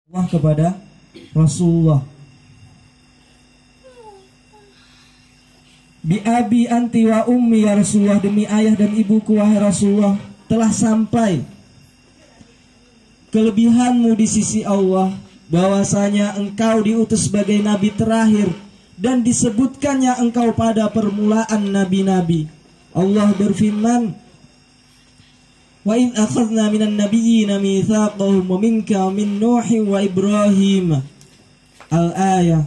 Allah kepada Rasulullah. Bi abi anti wa ummi ya Rasulullah, demi ayah dan ibuku wahai Rasulullah, telah sampai kelebihanmu di sisi Allah, bahwasanya engkau diutus sebagai nabi terakhir dan disebutkannya engkau pada permulaan nabi-nabi. Allah berfirman, wa in akhadna minan nabiyyina mitsaqahum wa minka min Nuhin wa Ibrahim. Al-ayah.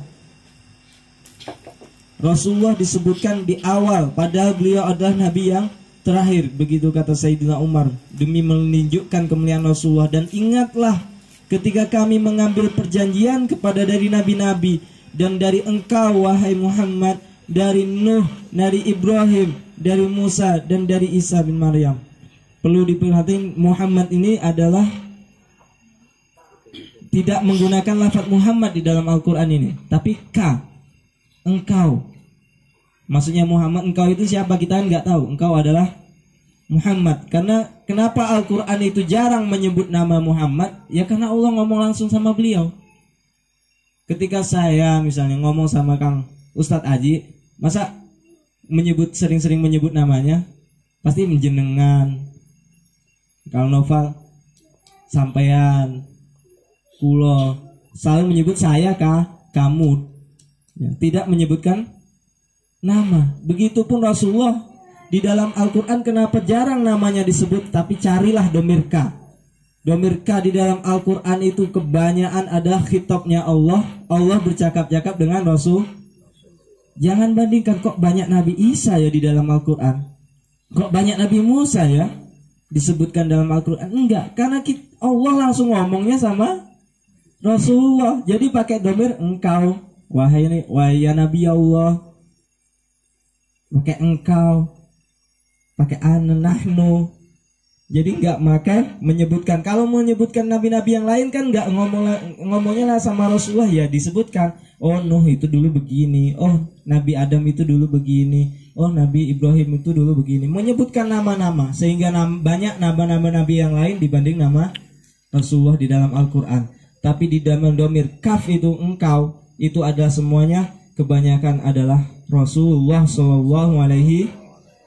Rasulullah disebutkan di awal, padahal beliau adalah nabi yang terakhir. Begitu kata Sayyidina Umar, demi menunjukkan kemuliaan Rasulullah. Dan ingatlah ketika kami mengambil perjanjian kepada dari nabi-nabi, dan dari engkau wahai Muhammad, dari Nuh, dari Ibrahim, dari Musa, dan dari Isa bin Maryam. Perlu diperhatikan, Muhammad ini adalah tidak menggunakan lafaz Muhammad di dalam Al-Quran ini, tapi ka, engkau. Maksudnya Muhammad, engkau itu siapa kita kan nggak tahu. Engkau adalah Muhammad. Karena kenapa Al-Quran itu jarang menyebut nama Muhammad? Ya karena Allah ngomong langsung sama beliau. Ketika saya misalnya ngomong sama Kang Ustadz Aji, masa sering-sering menyebut namanya? Pasti menjenengan. Kalau novel sampean, kulo, selalu menyebut saya kah, kamu, ya, tidak menyebutkan nama. Begitupun Rasulullah di dalam Al-Quran, kenapa jarang namanya disebut, tapi carilah domirka. Domirka di dalam Al-Quran itu kebanyakan ada khitabnya Allah. Allah bercakap-cakap dengan Rasul. Jangan bandingkan, kok banyak Nabi Isa ya di dalam Al-Quran, kok banyak Nabi Musa ya disebutkan dalam Al-Quran. Enggak, karena Allah langsung ngomongnya sama Rasulullah. Jadi pakai domir engkau, wahai ya Nabi Allah, pakai engkau, pakai ana, nahnu. Jadi enggak makan menyebutkan. Kalau mau menyebutkan nabi-nabi yang lain kan enggak ngomongnya lah sama Rasulullah, ya disebutkan. Oh Nuh itu dulu begini, oh Nabi Adam itu dulu begini, oh Nabi Ibrahim itu dulu begini. Menyebutkan nama-nama, sehingga banyak nama-nama nabi yang lain dibanding nama Rasulullah di dalam Al-Quran. Tapi di dalam domir kaf itu engkau, itu adalah semuanya, kebanyakan adalah Rasulullah Shallallahu Alaihi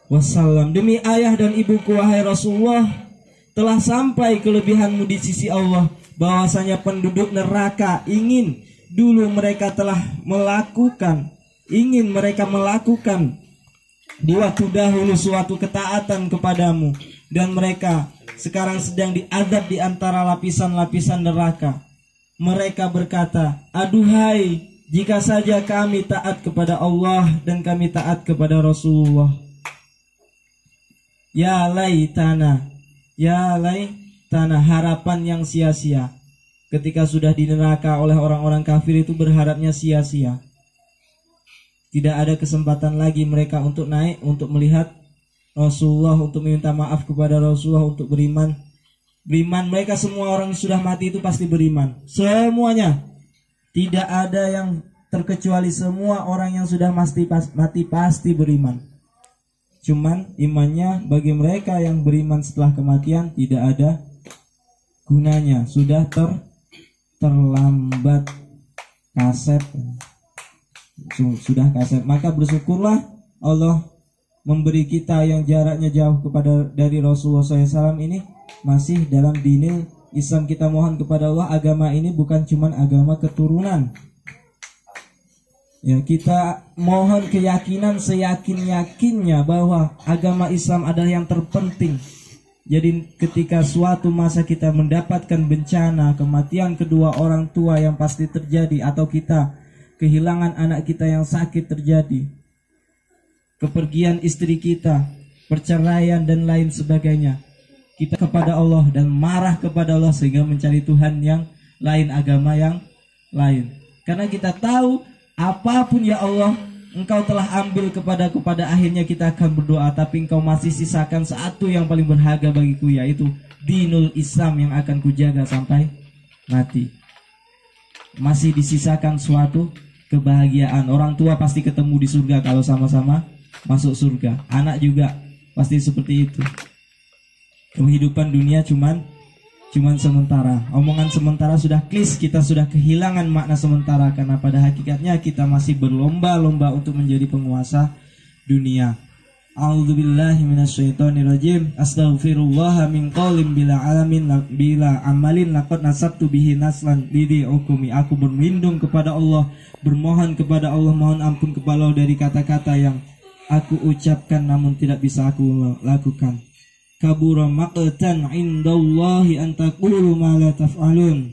Wasallam. Demi ayah dan ibuku wahai Rasulullah, telah sampai kelebihanmu di sisi Allah, bahwasanya penduduk neraka ingin dulu mereka telah melakukan, ingin mereka melakukan di waktu dahulu suatu ketaatan kepadamu, dan mereka sekarang sedang diadab di antara lapisan-lapisan neraka. Mereka berkata, aduhai, jika saja kami taat kepada Allah dan kami taat kepada Rasulullah. Ya laitana, harapan yang sia-sia. Ketika sudah di neraka oleh orang-orang kafir itu berharapnya sia-sia. Tidak ada kesempatan lagi mereka untuk naik, untuk melihat Rasulullah, untuk meminta maaf kepada Rasulullah, untuk beriman. Beriman, mereka semua orang yang sudah mati itu pasti beriman. Semuanya. Tidak ada yang terkecuali, semua orang yang sudah mati pasti beriman. Cuman imannya bagi mereka yang beriman setelah kematian tidak ada gunanya. Sudah terlambat, kaset, sudah kaset. Maka bersyukurlah Allah memberi kita yang jaraknya jauh kepada dari Rasulullah SAW ini masih dalam dinil Islam. Kita mohon kepada Allah, agama ini bukan cuma agama keturunan. Ya, kita mohon keyakinan seyakin-yakinnya bahwa agama Islam adalah yang terpenting. Jadi ketika suatu masa kita mendapatkan bencana, kematian kedua orang tua yang pasti terjadi, atau kita kehilangan anak kita yang sakit terjadi, kepergian istri kita, perceraian dan lain sebagainya, kita kepada Allah dan marah kepada Allah sehingga mencari Tuhan yang lain, agama yang lain. Karena kita tahu apapun ya Allah Engkau telah ambil kepada akhirnya kita akan berdoa, tapi Engkau masih sisakan satu yang paling berharga bagiku, yaitu dinul Islam yang akan kujaga sampai mati. Masih disisakan suatu kebahagiaan. Orang tua pasti ketemu di surga kalau sama-sama masuk surga. Anak juga pasti seperti itu. Kehidupan dunia cuman cuman sementara. Omongan sementara sudah klis, kita sudah kehilangan makna sementara, karena pada hakikatnya kita masih berlomba-lomba untuk menjadi penguasa dunia. A'udzubillahi minasyaitonirrajim. Astaghfirullah min qaulin bila amalin laqad nasabtu bihi naslan lidi hukumi. Aku berlindung kepada Allah, bermohon kepada Allah, mohon ampun kepada Allah dari kata-kata yang aku ucapkan namun tidak bisa aku lakukan. Kabura maqtan indallahi an taqulu ma la taf'alun.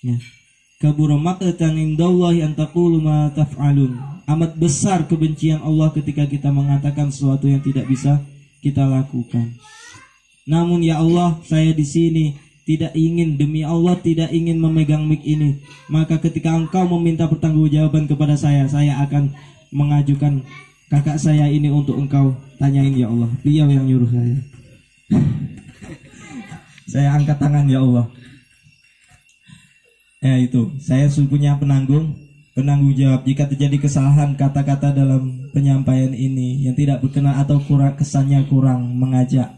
Ya. Kabura maqtan indallahi an taqulu ma la taf'alun. Amat besar kebencian Allah ketika kita mengatakan sesuatu yang tidak bisa kita lakukan. Namun ya Allah, saya di sini tidak ingin, demi Allah tidak ingin memegang mic ini. Maka ketika Engkau meminta pertanggungjawaban kepada saya akan mengajukan kakak saya ini untuk Engkau tanyain ya Allah. Beliau yang nyuruh saya. Saya angkat tangan ya Allah. Ya itu, saya punya penanggung jawab jika terjadi kesalahan kata-kata dalam penyampaian ini yang tidak berkenan atau kesannya kurang mengajak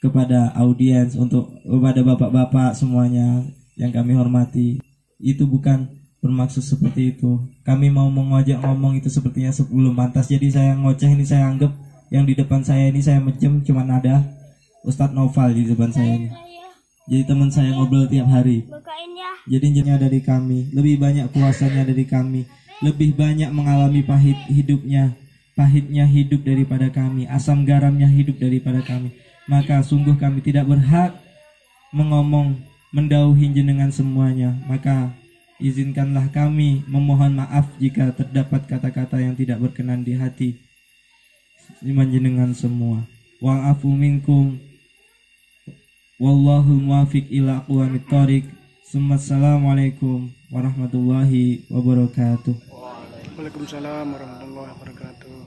kepada audiens, untuk kepada bapak-bapak semuanya yang kami hormati, itu bukan bermaksud seperti itu. Kami mau mengajak ngomong itu sepertinya sebelum pantas. Jadi saya ngoceh ini, saya anggap yang di depan saya ini saya menjem cuman ada Ustadz Noval di depan saya ini. Jadi teman saya ngobrol tiap hari. Jadi jennya dari kami, lebih banyak kuasanya dari kami, lebih banyak mengalami pahitnya hidup daripada kami, asam garamnya hidup daripada kami. Maka sungguh kami tidak berhak mendauhi jenengan semuanya. Maka izinkanlah kami memohon maaf jika terdapat kata-kata yang tidak berkenan di hati jenengan semua. Wa'afu minkum wallahu muwafiq ila aqwamit thoriq. Assalamualaikum warahmatullahi wabarakatuh. Waalaikumsalam warahmatullahi wabarakatuh.